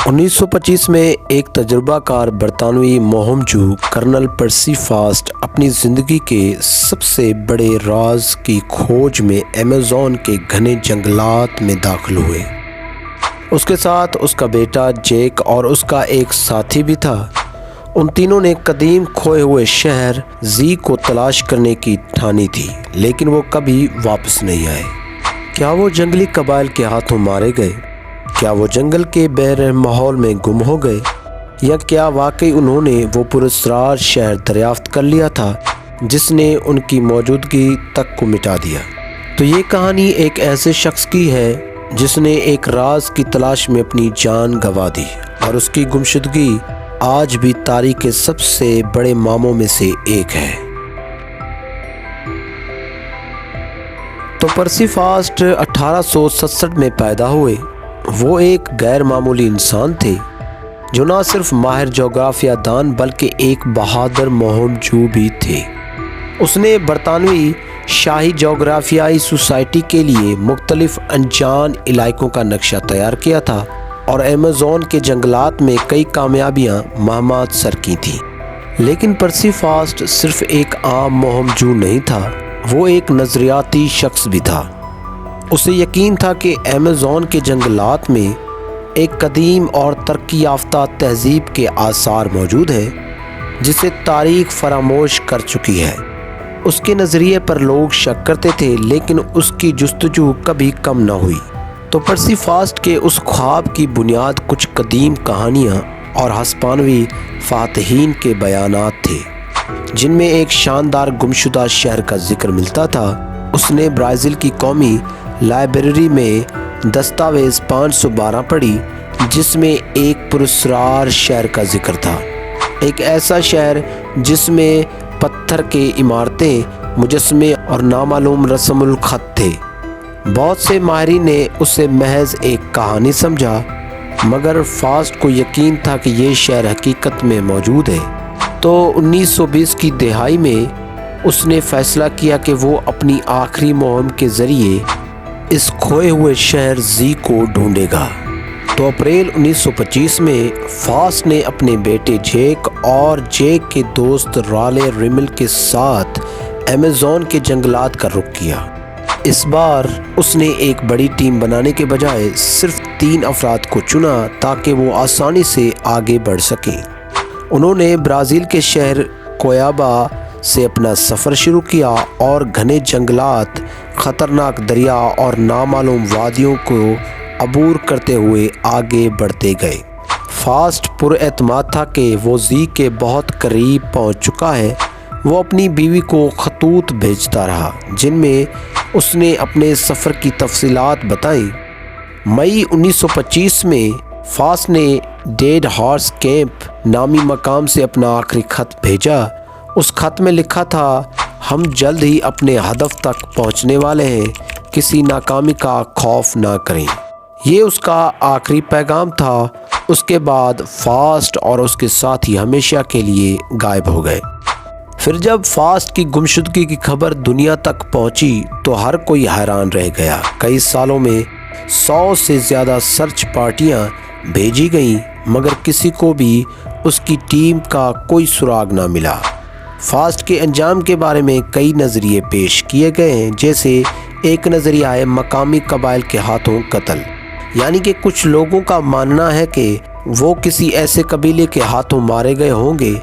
1925 میں ایک تجربہ کار برطانوی مہمجو کرنل پرسی فاسٹ اپنی زندگی کے سب سے بڑے راز کی کھوج میں ایمیزون کے گھنے جنگلات میں داخل ہوئے۔ اس کے ساتھ اس کا بیٹا جیک اور اس کا ایک ساتھی بھی تھا۔ ان تینوں نے قدیم کھوئے ہوئے شہر زی کو تلاش کرنے کی ٹھانی تھی، لیکن وہ کبھی واپس نہیں آئے۔ کیا وہ جنگلی قبائل کے ہاتھوں مارے گئے؟ کیا وہ جنگل کے بے رحم ماحول میں گم ہو گئے؟ یا کیا واقعی انہوں نے وہ پراسرار شہر دریافت کر لیا تھا جس نے ان کی موجودگی تک کو مٹا دیا؟ تو یہ کہانی ایک ایسے شخص کی ہے جس نے ایک راز کی تلاش میں اپنی جان گنوا دی، اور اس کی گمشدگی آج بھی تاریخ کے سب سے بڑے معموں میں سے ایک ہے۔ تو پرسی فاسٹ 1867 میں پیدا ہوئے۔ وہ ایک غیر معمولی انسان تھے جو نہ صرف ماہر جغرافیہ دان بلکہ ایک بہادر مہمجو بھی تھے۔ اس نے برطانوی شاہی جغرافیائی سوسائٹی کے لیے مختلف انجان علاقوں کا نقشہ تیار کیا تھا اور ایمیزون کے جنگلات میں کئی کامیابیاں مہمات سر کی تھیں۔ لیکن پرسی فاسٹ صرف ایک عام مہمجو نہیں تھا، وہ ایک نظریاتی شخص بھی تھا۔ اسے یقین تھا کہ ایمیزون کے جنگلات میں ایک قدیم اور ترقی یافتہ تہذیب کے آثار موجود ہیں جسے تاریخ فراموش کر چکی ہے۔ اس کے نظریے پر لوگ شک کرتے تھے، لیکن اس کی جستجو کبھی کم نہ ہوئی۔ تو پرسی فاسٹ کے اس خواب کی بنیاد کچھ قدیم کہانیاں اور ہسپانوی فاتحین کے بیانات تھے، جن میں ایک شاندار گمشدہ شہر کا ذکر ملتا تھا۔ اس نے برازیل کی قومی لائبریری میں دستاویز 512 پڑھی، جس میں ایک پراسرار شہر کا ذکر تھا، ایک ایسا شہر جس میں پتھر کے عمارتیں، مجسمے اور نامعلوم رسم الخط تھے۔ بہت سے ماہرین نے اسے محض ایک کہانی سمجھا، مگر فاسٹ کو یقین تھا کہ یہ شہر حقیقت میں موجود ہے۔ تو 1920 کی دہائی میں اس نے فیصلہ کیا کہ وہ اپنی آخری مہم کے ذریعے اس کھوئے ہوئے شہر زی کو ڈھونڈے گا۔ تو اپریل 1925 میں فاسٹ نے اپنے بیٹے جیک اور جیک کے دوست رالے ریمل کے ساتھ ایمیزون کے جنگلات کا رخ کیا۔ اس بار اس نے ایک بڑی ٹیم بنانے کے بجائے صرف 3 افراد کو چنا تاکہ وہ آسانی سے آگے بڑھ سکیں۔ انہوں نے برازیل کے شہر کویابا سے اپنا سفر شروع کیا اور گھنے جنگلات، خطرناک دریا اور نامعلوم وادیوں کو عبور کرتے ہوئے آگے بڑھتے گئے۔ فاسٹ پر اعتماد تھا کہ وہ زی کے بہت قریب پہنچ چکا ہے۔ وہ اپنی بیوی کو خطوط بھیجتا رہا جن میں اس نے اپنے سفر کی تفصیلات بتائیں۔ مئی 1925 میں فاسٹ نے ڈیڈ ہارس کیمپ نامی مقام سے اپنا آخری خط بھیجا۔ اس خط میں لکھا تھا، ہم جلد ہی اپنے ہدف تک پہنچنے والے ہیں، کسی ناکامی کا خوف نہ کریں۔ یہ اس کا آخری پیغام تھا۔ اس کے بعد فاسٹ اور اس کے ساتھی ہمیشہ کے لیے غائب ہو گئے۔ پھر جب فاسٹ کی گمشدگی کی خبر دنیا تک پہنچی تو ہر کوئی حیران رہ گیا۔ کئی سالوں میں 100 سے زیادہ سرچ پارٹیاں بھیجی گئیں، مگر کسی کو بھی اس کی ٹیم کا کوئی سراغ نہ ملا۔ فاسٹ کے انجام کے بارے میں کئی نظریے پیش کیے گئے ہیں، جیسے ایک نظریہ ہے مقامی قبائل کے ہاتھوں قتل، یعنی کہ کچھ لوگوں کا ماننا ہے کہ وہ کسی ایسے قبیلے کے ہاتھوں مارے گئے ہوں گے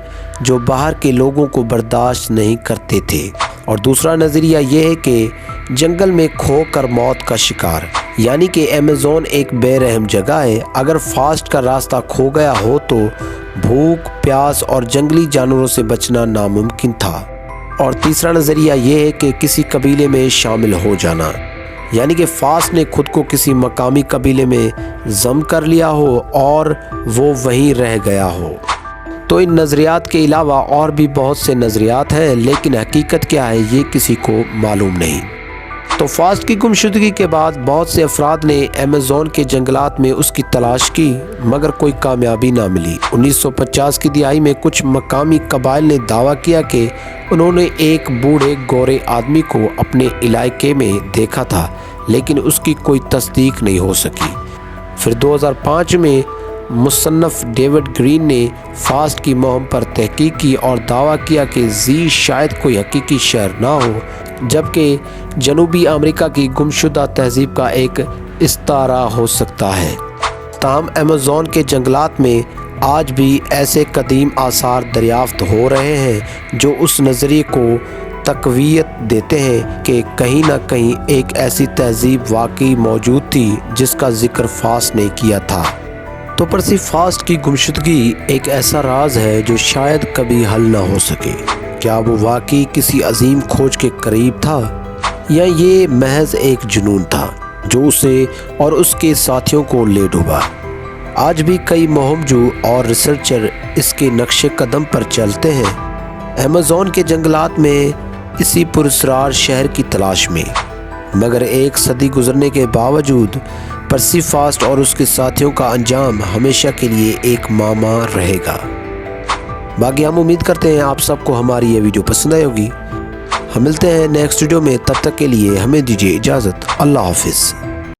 جو باہر کے لوگوں کو برداشت نہیں کرتے تھے۔ اور دوسرا نظریہ یہ ہے کہ جنگل میں کھو کر موت کا شکار، یعنی کہ ایمیزون ایک بے رحم جگہ ہے۔ اگر فاسٹ کا راستہ کھو گیا ہو تو بھوک، پیاس اور جنگلی جانوروں سے بچنا ناممکن تھا۔ اور تیسرا نظریہ یہ ہے کہ کسی قبیلے میں شامل ہو جانا، یعنی کہ فاسٹ نے خود کو کسی مقامی قبیلے میں ضم کر لیا ہو اور وہ وہیں رہ گیا ہو۔ تو ان نظریات کے علاوہ اور بھی بہت سے نظریات ہیں، لیکن حقیقت کیا ہے یہ کسی کو معلوم نہیں۔ تو فاسٹ کی گمشدگی کے بعد بہت سے افراد نے ایمیزون کے جنگلات میں اس کی تلاش کی، مگر کوئی کامیابی نہ ملی۔ 1950 کی دہائی میں کچھ مقامی قبائل نے دعویٰ کیا کہ انہوں نے ایک بوڑھے گورے آدمی کو اپنے علاقے میں دیکھا تھا، لیکن اس کی کوئی تصدیق نہیں ہو سکی۔ پھر 2005 میں مصنف ڈیوڈ گرین نے فاسٹ کی مہم پر تحقیق کی اور دعویٰ کیا کہ زی شاید کوئی حقیقی شہر نہ ہو، جبکہ جنوبی امریکہ کی گمشدہ تہذیب کا ایک استعارہ ہو سکتا ہے۔ تاہم ایمیزون کے جنگلات میں آج بھی ایسے قدیم آثار دریافت ہو رہے ہیں جو اس نظریے کو تقویت دیتے ہیں کہ کہیں نہ کہیں ایک ایسی تہذیب واقعی موجود تھی جس کا ذکر فاسٹ نے کیا تھا۔ تو پرسی فاسٹ کی گمشدگی ایک ایسا راز ہے جو شاید کبھی حل نہ ہو سکے۔ کیا وہ واقعی کسی عظیم کھوج کے قریب تھا یا یہ محض ایک جنون تھا جو اسے اور اس کے ساتھیوں کو لے ڈوبا؟ آج بھی کئی مہمجو اور ریسرچر اس کے نقش قدم پر چلتے ہیں، ایمیزون کے جنگلات میں اسی پراسرار شہر کی تلاش میں، مگر ایک صدی گزرنے کے باوجود پرسی فاسٹ اور اس کے ساتھیوں کا انجام ہمیشہ کے لیے ایک معمہ رہے گا۔ باقی ہم امید کرتے ہیں آپ سب کو ہماری یہ ویڈیو پسند آئی ہوگی۔ ہم ملتے ہیں نیکسٹ ویڈیو میں، تب تک کے لیے ہمیں دیجیے اجازت۔ اللہ حافظ۔